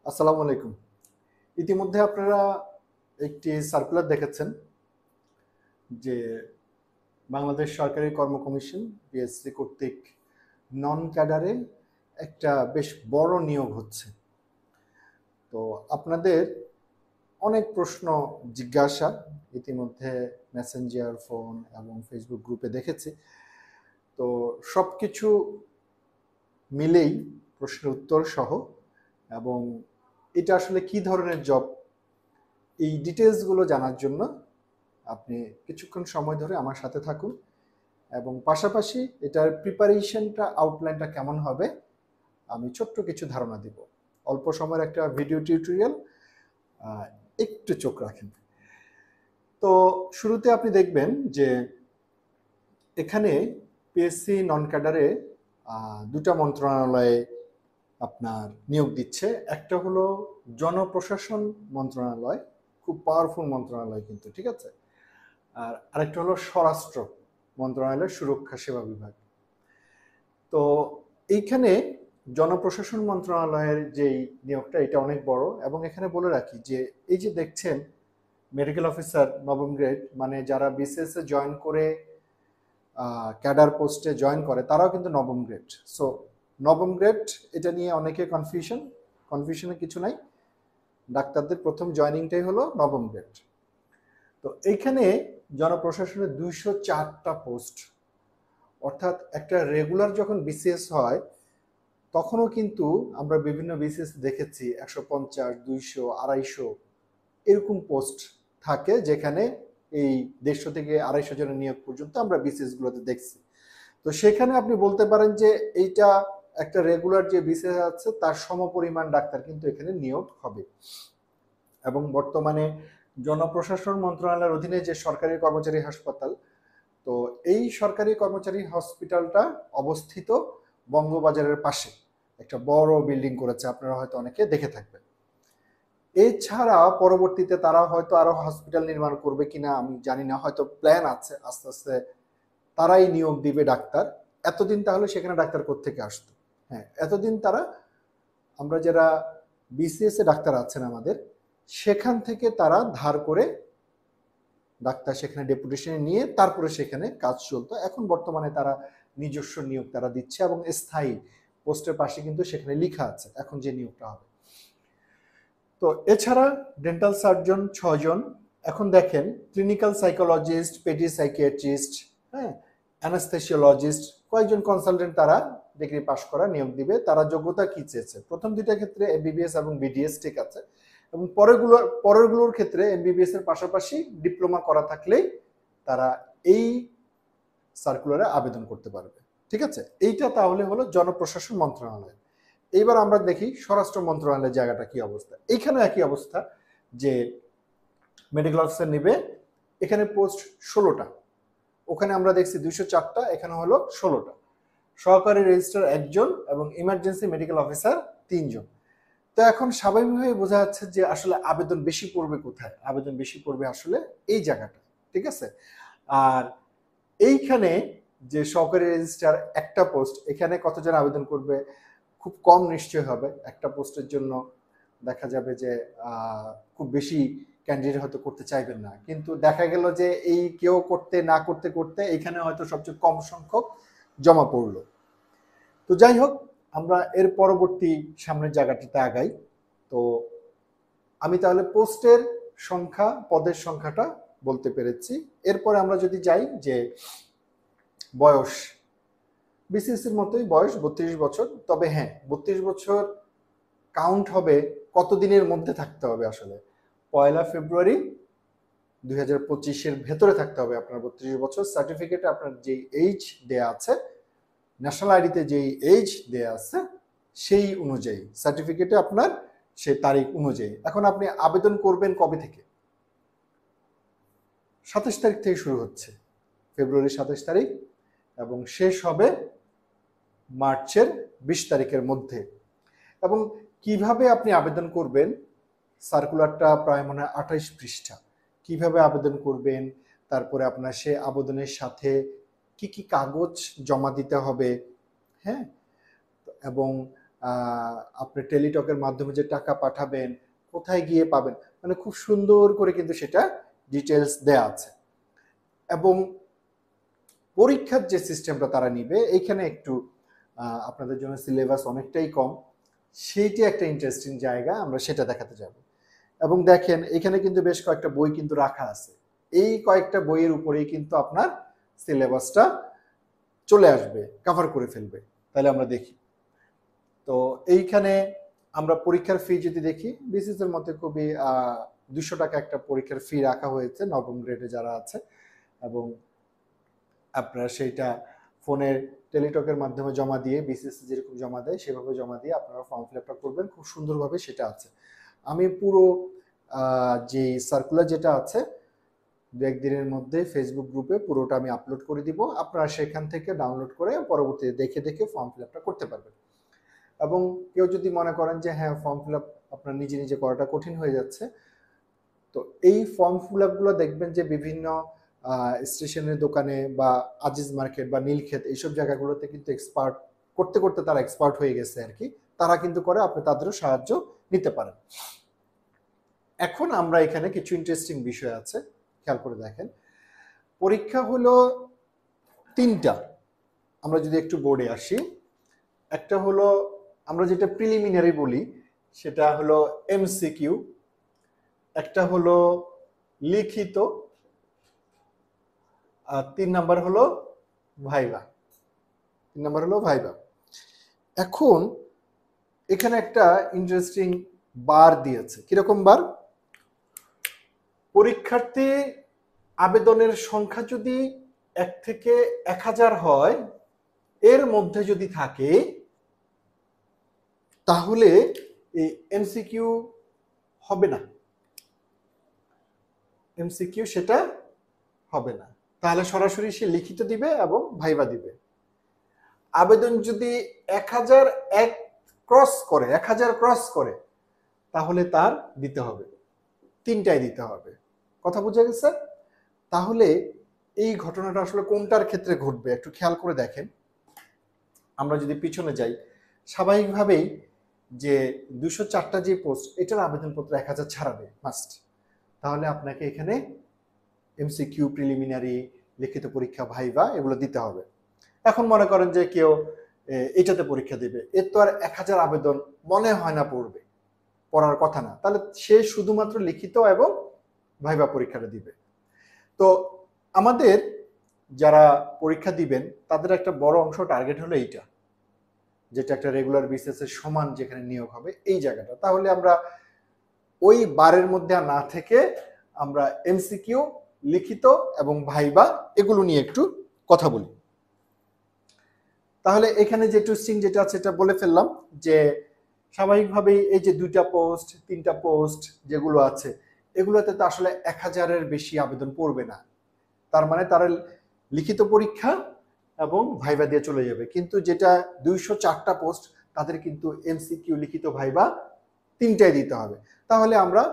আসসালামু আলাইকুম। ইতিমধ্যে আপনারা একটি সার্কুলার দেখেছেন যে বাংলাদেশ সরকারি কর্ম কমিশন বিএসসি কর্তৃক নন ক্যাডারে একটা বেশ বড় নিয়োগ হচ্ছে। তো আপনাদের অনেক প্রশ্ন জিজ্ঞাসা ইতিমধ্যে মেসেঞ্জার, ফোন এবং ফেসবুক গ্রুপে দেখেছি। তো সব কিছু মিলেই প্রশ্নের উত্তর সহ এবং এটা আসলে কি ধরনের জব, এই ডিটেলসগুলো জানার জন্য আপনি কিছুক্ষণ সময় ধরে আমার সাথে থাকুন এবং পাশাপাশি এটার প্রিপারেশনটা, আউটলাইনটা কেমন হবে আমি ছোট্ট কিছু ধারণা দিব। অল্প সময়ের একটা ভিডিও টিউটোরিয়াল, একটু চোখ রাখেন। তো শুরুতে আপনি দেখবেন যে এখানে পিএসসি নন ক্যাডারে দুটা মন্ত্রণালয়ে আপনার নিয়োগ দিচ্ছে। একটা হলো জনপ্রশাসন মন্ত্রণালয়, খুব পাওয়ারফুল মন্ত্রণালয় কিন্তু, ঠিক আছে। আর আরেকটা হলো স্বরাষ্ট্র মন্ত্রণালয়ের সুরক্ষা সেবা বিভাগ। তো এইখানে জনপ্রশাসন মন্ত্রণালয়ের যেই নিয়োগটা, এটা অনেক বড়। এবং এখানে বলে রাখি যে এই যে দেখছেন মেডিকেল অফিসার নবম গ্রেড, মানে যারা বিসিএস এ জয়েন করে ক্যাডার পোস্টে জয়েন করে তারাও কিন্তু নবম গ্রেড। সো নবম গ্রেড, এটা নিয়ে অনেকে কনফিউশনের কিছু নাই। ডাক্তারদের প্রথম জয়েনিংটাই হলো নবম গ্রেড। তো এইখানে জনপ্রশাসনের 204টা পোস্ট, অর্থাৎ একটা রেগুলার যখন বিসিএস হয় তখনও কিন্তু আমরা বিভিন্ন বিসিএস দেখেছি 150, 200, 250 এরকম পোস্ট থাকে, যেখানে এই 150 থেকে 250 জনের নিয়োগ পর্যন্ত আমরা বিসিএস গুলোতে দেখছি। তো সেখানে আপনি বলতে পারেন যে এইটা একটা রেগুলার যে বিসিএস আছে তার সমপরিমাণ ডাক্তার কিন্তু এখানে নিয়োগ হবে। এবং বর্তমানে জনপ্রশাসন মন্ত্রণালয়ের অধীনে যে সরকারি কর্মচারী হাসপাতাল, তো এই সরকারি কর্মচারী হসপিটালটা অবস্থিত বঙ্গবাজারের পাশে একটা বড় বিল্ডিং করেছে, আপনারা হয়তো অনেকে দেখে থাকবেন। এছাড়া পরবর্তীতে তারা হয়তো আরো হসপিটাল নির্মাণ করবে কিনা আমি জানি না, হয়তো প্ল্যান আছে আস্তে আস্তে তারাই নিয়োগ দিবে ডাক্তার। এতদিন তাহলে সেখানে ডাক্তার কোত্থেকে আসতো? হ্যাঁ, এতদিন তারা, আমরা যারা বিসিএস এ ডাক্তার আছেন আমাদের, সেখান থেকে তারা ধার করে ডাক্তার সেখানে ডেপুটেশনে নিয়ে তারপরে সেখানে কাজ চলতো। এখন বর্তমানে তারা নিজস্ব নিয়োগ তারা দিচ্ছে এবং স্থায়ী পোস্টের পাশে কিন্তু সেখানে লেখা আছে এখন যে নিয়োগটা হবে। তো এছাড়া ডেন্টাল সার্জন 6 জন। এখন দেখেন ক্লিনিক্যাল সাইকোলজিস্ট, পেডি সাইকিয়াট্রিস্ট, হ্যাঁ, অ্যানাস্থেসিওলজিস্ট, কয়েকজন কনসালটেন্ট তারা ডিগ্রি পাস করা নিয়োগ দিবে। তারা যোগ্যতা কি চেয়েছে? প্রথম দুইটা ক্ষেত্রে এমবিবিএস এবং বিডিএস ঠিক আছে, এবং পরেরগুলোর ক্ষেত্রে এমবিবিএস এর পাশাপাশি ডিপ্লোমা করা থাকলেই তারা এই সার্কুলারে আবেদন করতে পারবে, ঠিক আছে। এইটা তাহলে হলো জনপ্রশাসন মন্ত্রণালয়। এইবার আমরা দেখি স্বরাষ্ট্র মন্ত্রণালয়ের জায়গাটা কি অবস্থা। এইখানে একই অবস্থা, যে মেডিকেল অফিসার নিবে, এখানে পোস্ট 16টা, ওখানে আমরা দেখছি 204টা, এখানে হলো 16টা। সহকারী রেজিস্ট্রার 1 জন এবং ইমার্জেন্সি মেডিকেল অফিসার 3 জন। তো এখন স্বাভাবিকভাবে বোঝা যাচ্ছে যে আসলে আবেদন বেশি পড়বে কোথায়? আবেদন বেশি পড়বে আসলে এই জায়গাটা, ঠিক আছে। আর এইখানে যে সহকারী রেজিস্ট্রার একটা পোস্ট, এখানে কতজন আবেদন করবে? খুব কম নিশ্চয় হবে। একটা পোস্টের জন্য দেখা যাবে যে খুব বেশি ক্যান্ডিডেট হয়তো করতে চাইবেন না, কিন্তু দেখা গেল যে এই কেউ করতে না করতে করতে এখানে হয়তো সবচেয়ে কম সংখ্যক জমা পড়লো। তো যাই হোক, আমরা এর পরবর্তী সামনের জায়গাটাতে আগাই। তো আমি তাহলে পোস্টের সংখ্যা, পদের সংখ্যাটা বলতে পেরেছি। এরপরে আমরা যদি যাই যে বয়স, বিসিএসির মতোই বয়স 32 বছর। তবে হ্যাঁ, 32 বছর কাউন্ট হবে কতদিনের মধ্যে থাকতে হবে? আসলে 1 ফেব্রুয়ারি 2025-এর ভেতরে থাকতে হবে আপনার 32 বছর। সার্টিফিকেটে আপনার যে এইজ দেয়া আছে, ন্যাশনাল আইডিতে যেই এইজ দেয়া আছে সেই অনুযায়ী সার্টিফিকেটে আপনার সে তারিখ অনুযায়ী। এখন আপনি আবেদন করবেন কবে থেকে? 27 তারিখ থেকে শুরু হচ্ছে, ফেব্রুয়ারি 27 তারিখ, এবং শেষ হবে মার্চের 20 তারিখের মধ্যে। এবং কিভাবে আপনি আবেদন করবেন, সার্কুলারটা প্রায় মনে হয় 28 পৃষ্ঠা। কিভাবে আবেদন করবেন, তারপরে আপনার সে আবেদনের সাথে কি কি কাগজ জমা দিতে হবে, হ্যাঁ, এবং আপনি টেলিটকের মাধ্যমে যে টাকা পাঠাবেন, কোথায় গিয়ে পাবেন, মানে খুব সুন্দর করে কিন্তু সেটা ডিটেলস দেয়া আছে। এবং পরীক্ষার যে সিস্টেমটা তারা নিবে, এইখানে একটু আপনাদের জন্য সিলেবাস অনেকটাই কম, সেইটি একটা ইন্টারেস্টিং জায়গা, আমরা সেটা দেখাতে যাব। এবং দেখেন এখানে কিন্তু বেশ কয়েকটা বই কিন্তু রাখা আছে, এই কয়েকটা বইয়ের উপরেই কিন্তু আপনার সিলেবাসটা চলে আসবে, কভার করে ফেলবে। তাহলে আমরা দেখি, তো এইখানে আমরা পরীক্ষার ফি যদি দেখি, বিসিএস এর মধ্যে খুবই 200 টাকা একটা পরীক্ষার ফি রাখা হয়েছে নবম গ্রেডে যারা আছে, এবং আপনারা সেইটা ফোনের টেলিটকের মাধ্যমে জমা দিয়ে, বিসিএস যেরকম জমা দেয় সেভাবে জমা দিয়ে আপনারা ফর্ম ফিল আপটা করবেন, খুব সুন্দরভাবে সেটা আছে। আমি পুরো যে সার্কুলার যেটা আছে 2-1 দিনের মধ্যে ফেসবুক গ্রুপে পুরোটা আমি আপলোড করে দিব, আপনারা সেখান থেকে ডাউনলোড করে পরবর্তীতে দেখে দেখে ফর্ম ফিল আপটা করতে পারবেন। এবং কেউ যদি মনে করেন যে হ্যাঁ ফর্ম ফিল আপ আপনার নিজে নিজে করাটা কঠিন হয়ে যাচ্ছে, তো এই ফর্ম ফিল আপগুলো দেখবেন যে বিভিন্ন স্টেশনের দোকানে বা আজিজ মার্কেট বা নীলক্ষেত এইসব জায়গাগুলোতে কিন্তু এক্সপার্ট করতে করতে তারা এক্সপার্ট হয়ে গেছে আর কি, তারা কিন্তু করে, আপনি তাদেরও সাহায্য নিতে পারেন। এখন আমরা এখানে কিছু ইন্টারেস্টিং বিষয় আছে, খেয়াল করে দেখেন। পরীক্ষা হলো 3টা, আমরা যদি একটু বোর্ডে আসি, একটা হলো আমরা যেটা প্রিলিমিনারি বলি সেটা হলো এমসিকিউ, একটা হলো লিখিত, আর 3 নাম্বার হলো ভাইভা। এখন এখানে একটা ইন্টারেস্টিং বার দিয়েছে, কিরকম বার? পরীক্ষার্থী আবেদনের সংখ্যা যদি 1 থেকে 1000 হয়, এর মধ্যে যদি থাকে, তাহলে এই এমসিকিউ হবে না, এমসিকিউ সেটা হবে না, তাহলে সরাসরি সে লিখিত দিবে এবং ভাইভা দিবে। আবেদন যদি 1001 ক্রস করে তাহলে তার দিতে হবে, 3টাই দিতে হবে। কথা বুঝা গেছে? তাহলে এই ঘটনাটা আসলে কোনটার ক্ষেত্রে ঘটবে একটু খেয়াল করে দেখেন। আমরা যদি পিছনে যাই, স্বাভাবিকভাবেই যে 204টা যে পোস্ট, এটার আবেদনপত্র 1000 ছাড়াবে মাস্ট, তাহলে আপনাকে এখানে এমসিকিউ, প্রিলিমিনারি, লিখিত পরীক্ষা, ভাইভা এগুলো দিতে হবে। এখন মনে করেন যে কেউ এটাতে পরীক্ষা দেবে, এর তো আর 1000 আবেদন মনে হয় না পড়বে, পড়ার কথা না, তাহলে সে শুধুমাত্র লিখিত এবং ভাইভা পরীক্ষাটা দিবে। তো আমাদের যারা পরীক্ষা দিবেন তাদের একটা বড় অংশ টার্গেট হলো এইটা, যেটা একটা রেগুলার বিসিএস এর সমান যেখানে নিয়োগ হবে, এই জায়গাটা। তাহলে আমরা ওই বারের মধ্যে না থেকে আমরা এমসিকিউ, লিখিত এবং ভাইভা এগুলো নিয়ে একটু কথা বলি। তাহলে এখানে যে টুইস্টিং যেটা আছে এটা বলে ফেললাম, যে স্বাভাবিকভাবেই এই যে 2টা পোস্ট, 3টা পোস্ট যেগুলো আছে, এগুলোতে তো আসলে 1000-এর বেশি আবেদন পড়বে না, তার মানে তারা লিখিত পরীক্ষা এবং ভাইভা দিয়ে চলে যাবে। কিন্তু যেটা 204টা পোস্ট, তাদের কিন্তু এমসিকিউ, লিখিত, ভাইভা 3টাই দিতে হবে। তাহলে আমরা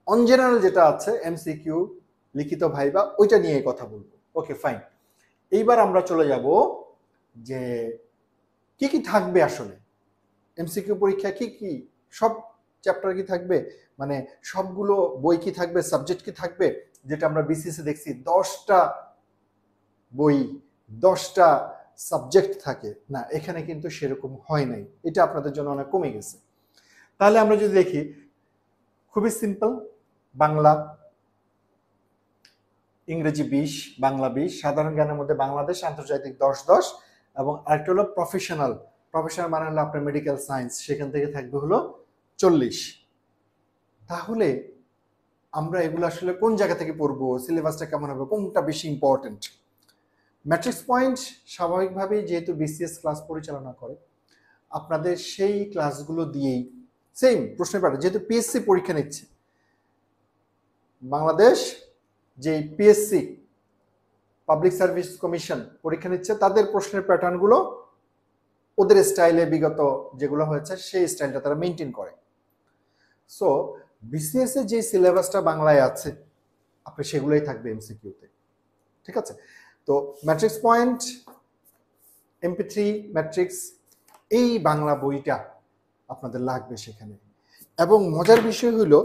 অন জেনারেল যেটা আছে এমসিকিউ, লিখিত, ভাইভা, ওইটা নিয়ে কথা বলবো। Okay fine. এইবার আমরা চলে যাব যে কি কি থাকবে আসলে এমসিকিউ পরীক্ষা, কি কি সব চ্যাপ্টার কি থাকবে, মানে সবগুলো বই কি থাকবে, সাবজেক্ট কি থাকবে, যেটা আমরা বিসিএস এ দেখছি 10টা বই 10টা সাবজেক্ট থাকে না, এখানে কিন্তু সেরকম হয় নাই, এটা আপনাদের জন্য অনেক কমে গেছে। তাহলে আমরা যদি দেখি, খুবই সিম্পল, বাংলা, ইংরেজি 20, বাংলা 20, সাধারণ জ্ঞানের মধ্যে বাংলাদেশ, আন্তর্জাতিক 10-10, এবং আরেকটা হলো প্রফেশনাল মানে হলো আপনার মেডিকেল সায়েন্স, সেখান থেকে থাকবে হলো 40। তাহলে আমরা এগুলো আসলে কোন জায়গা থেকে পড়বো, সিলেবাসটা কেমন হবে, কোনটা বেশি ইম্পর্টেন্ট? ম্যাট্রিক্স পয়েন্ট স্বাভাবিকভাবেই যেহেতু বিসিএস ক্লাস পরিচালনা করে, আপনাদের সেই ক্লাসগুলো দিয়েই সেম প্রশ্নের প্যাটার্ন, যেহেতু পিএসসি পরীক্ষা নিচ্ছে, বাংলাদেশ যে পিএসসি পাবলিক সার্ভিস কমিশন পরীক্ষা নিচ্ছে, তাদের প্রশ্নের প্যাটার্নগুলো ওদের স্টাইলে বিগত যেগুলো হয়েছে সেই স্টাইলটা তারা মেনটেন করে। সো বিসিএস এর যে সিলেবাসটা বাংলায় আছে, আপনি সেগুলোই থাকবে এমসিকিউতে, ঠিক আছে? তো ম্যাট্রিক্স পয়েন্ট, MP3 ম্যাট্রিক্স, এই বাংলা বইটা আপনাদের লাগবে সেখানে। এবং মজার বিষয় হলো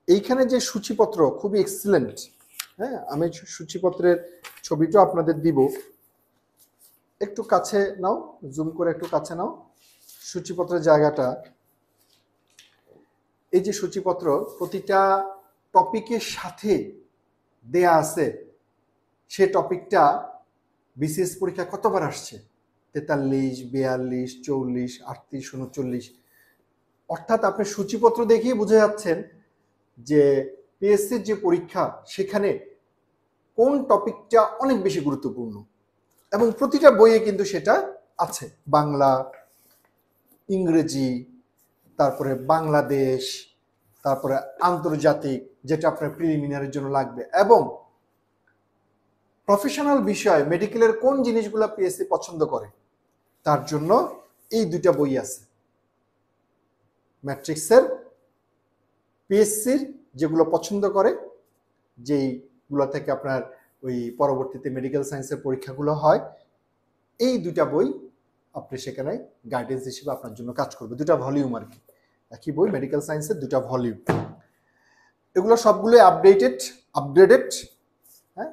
এইখানে যে সূচিপত্র খুবই এক্সিলেন্ট। হ্যাঁ, আমি সূচিপত্রের ছবিটা আপনাদের দিব, একটু কাছে নাও, জুম করে একটু কাছে নাও সূচিপত্রের জায়গাটা। এই যে সূচিপত্র প্রতিটা টপিকের সাথে দেয়া আছে, সে টপিকটা বিসিএস পরীক্ষা কতবার আসছে, 43, 42, 44, 38, 39। অর্থাৎ আপনি সূচিপত্র দেখিয়ে বুঝে যাচ্ছেন যে পিএসসির যে পরীক্ষা সেখানে কোন টপিকটা অনেক বেশি গুরুত্বপূর্ণ। এবং প্রতিটা বইয়ে কিন্তু সেটা আছে, বাংলা, ইংরেজি, তারপরে বাংলাদেশ, তারপরে আন্তর্জাতিক, যেটা আপনার প্রিলিমিনারির জন্য লাগবে, এবং প্রফেশনাল বিষয় মেডিকেলের কোন জিনিসগুলো পিএসসি পছন্দ করে তার জন্য এই দুইটা বই আছে। ম্যাট্রিক্সের পিএসসির যেগুলো পছন্দ করে, যেইগুলো থেকে আপনার ওই পরবর্তীতে মেডিকেল সায়েন্সের পরীক্ষাগুলো হয়, এই দুইটা বই আপনি সেখানে গাইডেন্স হিসেবে আপনার জন্য কাজ করবে। দুটা ভলিউম আর কি, একই বই, মেডিকেল সায়েন্সের দুটা ভলিউম। এগুলো সবগুলো আপগ্রেডেড। হ্যাঁ,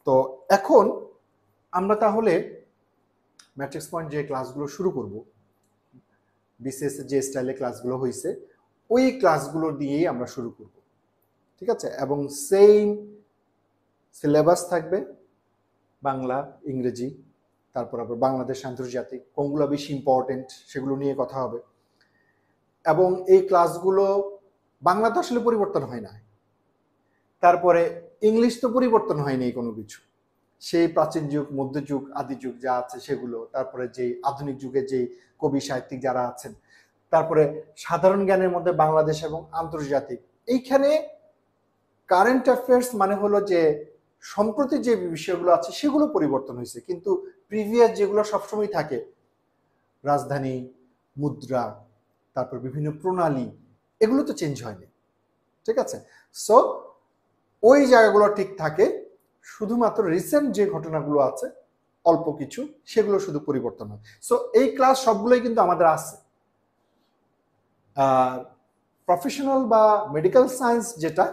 তো এখন আমরা তাহলে ম্যাট্রিক্স পয়েন্ট যে ক্লাসগুলো শুরু করব, বিসিএস যে স্টাইলে ক্লাসগুলো হয়েছে ওই ক্লাসগুলো দিয়েই আমরা শুরু করব, ঠিক আছে? এবং সেম সিলেবাস থাকবে, বাংলা, ইংরেজি, তারপর আবার বাংলাদেশ, আন্তর্জাতিক, কোনগুলো বেশি ইম্পর্টেন্ট সেগুলো নিয়ে কথা হবে। এবং এই ক্লাসগুলো বাংলা তো আসলে পরিবর্তন হয় না, তারপরে ইংলিশ তো পরিবর্তন হয়নি কোনো কিছু, সেই প্রাচীন যুগ, মধ্যযুগ, আদি যুগ যা আছে সেগুলো, তারপরে যে আধুনিক যুগে যে কবি সাহিত্যিক যারা আছেন, তারপরে সাধারণ জ্ঞানের মধ্যে বাংলাদেশ এবং আন্তর্জাতিক। এইখানে কারেন্ট অ্যাফেয়ার্স মানে হলো যে সম্প্রতি যে বিষয়গুলো আছে সেগুলো পরিবর্তন হয়েছে, কিন্তু প্রিভিয়াস যেগুলো সবসময় থাকে, রাজধানী, মুদ্রা, তারপর বিভিন্ন প্রণালী, এগুলো তো চেঞ্জ হয়নি, ঠিক আছে? সো ওই জায়গাগুলো ঠিক থাকে, শুধুমাত্র রিসেন্ট যে ঘটনাগুলো আছে অল্প কিছু, সেগুলো শুধু পরিবর্তন হয়। সো এই ক্লাস সবগুলোই কিন্তু আমাদের আছে। প্রফেশনাল বা মেডিকেল সায়েন্স যেটা,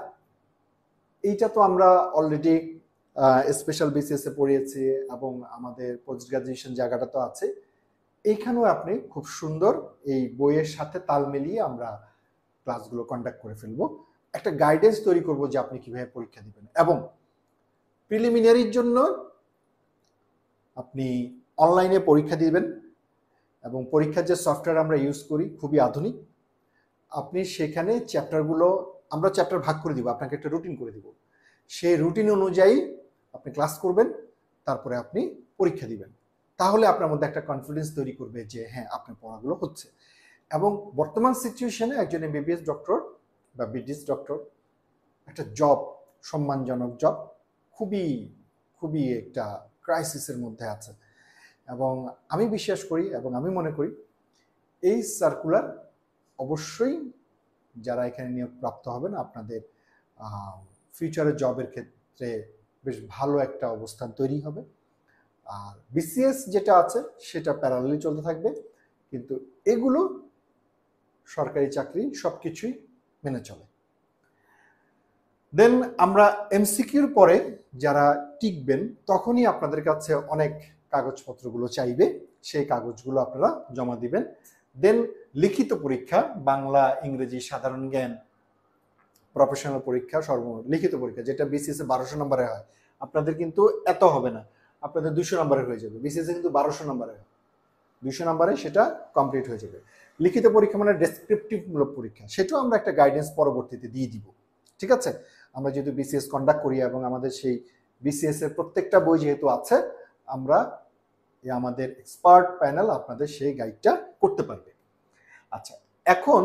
এইটা তো আমরা অলরেডি স্পেশাল বিসিএস এ পড়িয়েছি এবং আমাদের পোস্ট গ্রাজুয়েশন জায়গাটা তো আছে। এইখানেও আপনি খুব সুন্দর এই বইয়ের সাথে তাল মিলিয়ে আমরা ক্লাসগুলো কন্ডাক্ট করে ফেলবো, একটা গাইডেন্স তৈরি করব যে আপনি কিভাবে পরীক্ষা দিবেন। এবং প্রিলিমিনারির জন্য আপনি অনলাইনে পরীক্ষা দিবেন, এবং পরীক্ষার যে সফটওয়্যার আমরা ইউজ করি খুবই আধুনিক। আপনি সেখানে চ্যাপ্টারগুলো, আমরা চ্যাপ্টার ভাগ করে দিব, আপনাকে একটা রুটিন করে দিব, সেই রুটিন অনুযায়ী আপনি ক্লাস করবেন, তারপরে আপনি পরীক্ষা দিবেন। তাহলে আপনার মধ্যে একটা কনফিডেন্স তৈরি করবে যে হ্যাঁ, আপনার পড়াগুলো হচ্ছে। এবং বর্তমান সিচুয়েশনে একজন এমবিবিএস ডক্টর বা বিডিএস ডক্টর একটা জব, সম্মানজনক জব, খুবই খুবই একটা ক্রাইসিসের মধ্যে আছে। এবং আমি বিশ্বাস করি এবং আমি মনে করি এই সার্কুলার অবশ্যই যারা এখানে নিয়োগ প্রাপ্ত হবেন, আপনাদের ফিউচারে জবের ক্ষেত্রে বেশ ভালো একটা অবস্থান তৈরি হবে। আর বিসিএস যেটা আছে সেটা প্যারালালি চলতে থাকবে, কিন্তু এগুলো সরকারি চাকরি সব কিছুই মেনে চলে। দেন আমরা এমসিকিউর পরে যারা টিকবেন তখনই আপনাদের কাছে অনেক কাগজপত্রগুলো চাইবে, সেই কাগজগুলো আপনারা জমা দিবেন। দেন লিখিত পরীক্ষা, বাংলা, ইংরেজি, সাধারণ জ্ঞান, প্রফেশনাল পরীক্ষা, সর্বমোট লিখিত পরীক্ষা, যেটা বিসিএস এ 1200 নম্বরে হয়, আপনাদের কিন্তু এত হবে না, আপনাদের 200 নম্বরের হয়ে যাবে। বিসিএস এ কিন্তু 1200 নম্বরে হয়, 200 নম্বরে সেটা কমপ্লিট হয়ে যাবে। লিখিত পরীক্ষা মানে ডেসক্রিপটিভ মূলক পরীক্ষা, সেটাও আমরা একটা গাইডেন্স পরবর্তীতে দিয়ে দিব, ঠিক আছে? আমরা যেহেতু বিসিএস কন্ডাক্ট করি এবং আমাদের সেই বিসিএস এর প্রত্যেকটা বই যেহেতু আছে, আমরা আমাদের এক্সপার্ট প্যানেল আপনাদের সেই গাইডটা করতে পারবে। আচ্ছা, এখন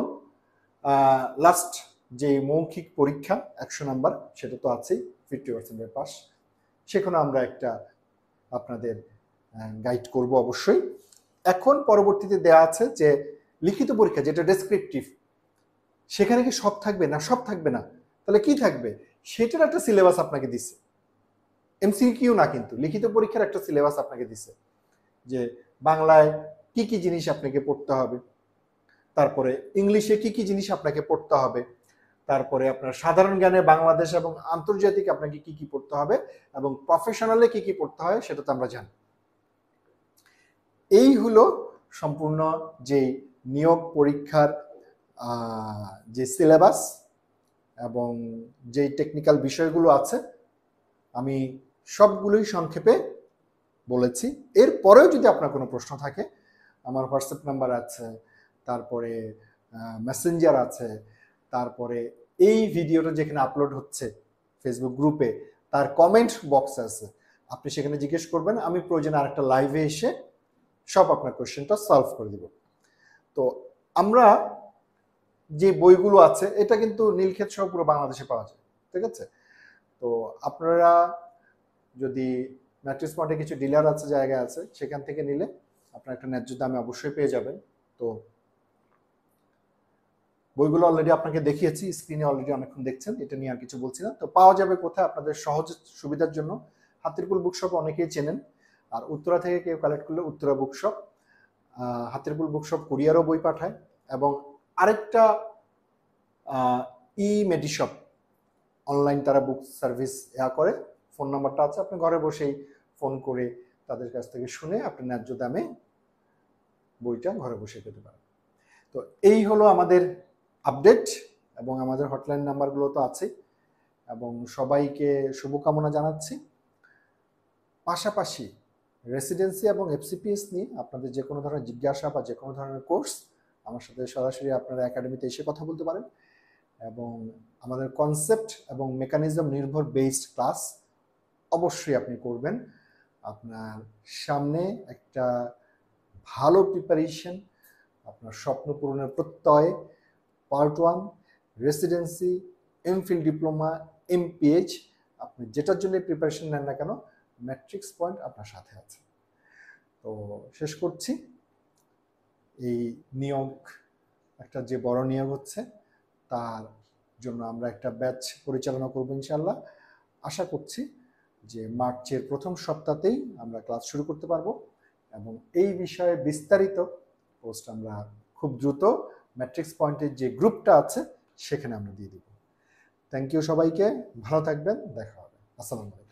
লাস্ট যে মৌখিক পরীক্ষা 100 নাম্বার, সেটা তো আছেই, 50% পাস, সেখানে আমরা একটা আপনাদের গাইড করব অবশ্যই। এখন পরবর্তীতে দেয়া আছে যে লিখিত পরীক্ষা যেটা ডেসক্রিপটিভ, সেখানে কি সব থাকবে না? সব থাকবে না, তাহলে কি থাকবে? সেটার একটা সিলেবাস আপনাকে দিছে, এমসিকিউ না, কিন্তু লিখিত পরীক্ষার একটা সিলেবাস আপনাকে দিছে, যে বাংলায় কি কি জিনিস আপনাকে পড়তে হবে, তারপরে ইংলিশে কি কি জিনিস আপনাকে পড়তে হবে, তারপরে আপনার সাধারণ জ্ঞানে বাংলাদেশ এবং আন্তর্জাতিক আপনাকে কি কি পড়তে হবে, এবং প্রফেশনালে কি কি পড়তে হয় সেটা তো আমরা জানি। এই হলো সম্পূর্ণ যে নিয়োগ পরীক্ষার যে সিলেবাস এবং যে টেকনিক্যাল বিষয়গুলো আছে আমি সবগুলোই সংক্ষেপে বলেছি। এরপরেও যদি আপনার কোনো প্রশ্ন থাকে, আমার হোয়াটসঅ্যাপ নাম্বার আছে, তারপরে মেসেঞ্জার আছে, তারপরে এই ভিডিওটা যেখানে আপলোড হচ্ছে ফেসবুক গ্রুপে তার কমেন্ট বক্স আছে, আপনি সেখানে জিজ্ঞেস করবেন, আমি প্রয়োজনে আরেকটা লাইভে এসে সব আপনার কোয়েশ্চেনটা সলভ করে দিব। তো আমরা যে বইগুলো আছে এটা কিন্তু নীলক্ষেত সহ পুরো বাংলাদেশে পাওয়া যায়, ঠিক আছে? তো আপনারা যদি ম্যাট্রিক্স মার্টে কিছু ডিলার আছে, জায়গা আছে, সেখান থেকে নিলে আপনার একটা ন্যায্য দামে অবশ্যই পেয়ে যাবেন। তো বইগুলো অলরেডি আপনাকে দেখিয়েছি, স্ক্রিনে অলরেডি অনেকক্ষণ দেখছেন, এটা নিয়ে আর কিছু বলছি না। তো পাওয়া যাবে কোথায় আপনাদের সহজ সুবিধার জন্য? হাতিরপুল বুকশপ অনেকেই চেনেন, আর উত্তরা থেকে কেউ কালেক্ট করলে উত্তরা বুকশপ। হাতিরপুল বুকশপ কুরিয়ারও বই পাঠায়, এবং আরেকটা ই মেডিশপ অনলাইন তারা বুক সার্ভিস করে, ফোন নাম্বারটা আছে, আপনি ঘরে বসেই ফোন করে তাদের কাছ থেকে শুনে আপনি ন্যায্য দামে বইটা ঘরে বসে পেতে পারেন। তো এই হলো আমাদের আপডেট, এবং আমাদের হটলাইন নাম্বারগুলো তো আছেই, এবং সবাইকে শুভকামনা জানাচ্ছি। পাশাপাশি রেসিডেন্সি এবং এফসিপিএস নিয়ে আপনাদের যে কোনো ধরনের জিজ্ঞাসা বা যে কোনো ধরনের কোর্স আমার সাথে সরাসরি আপনারা একাডেমিতে এসে কথা বলতে পারেন, এবং আমাদের কনসেপ্ট এবং মেকানিজম নির্ভর বেসড ক্লাস অবশ্যই আপনি করবেন। আপনার সামনে একটা ভালো প্রিপারেশন, আপনার স্বপ্ন পূরণের প্রত্যয়, part 1 residency, MPhil diploma, MPH, আপনি যেটার জন্য প্রিপারেশন নেন না কেন, ম্যাট্রিক্স পয়েন্ট আপনার সাথে আছে। তো শেষ করছি, এই নিয়োগ একটা যে বড় নিয়োগ হচ্ছে তার জন্য আমরা একটা ব্যাচ পরিচালনা করব ইনশাল্লাহ। আশা করছি যে মার্চের প্রথম সপ্তাহতেই আমরা ক্লাস শুরু করতে পারবো, এবং এই বিষয়ে বিস্তারিত পোস্ট আমরা খুব দ্রুত ম্যাট্রিক্স পয়েন্টের যে গ্রুপটা আছে সেখানে আমরা দিয়ে দিব। থ্যাংক ইউ সবাইকে, ভালো থাকবেন, দেখা হবে, আসসালামু আলাইকুম।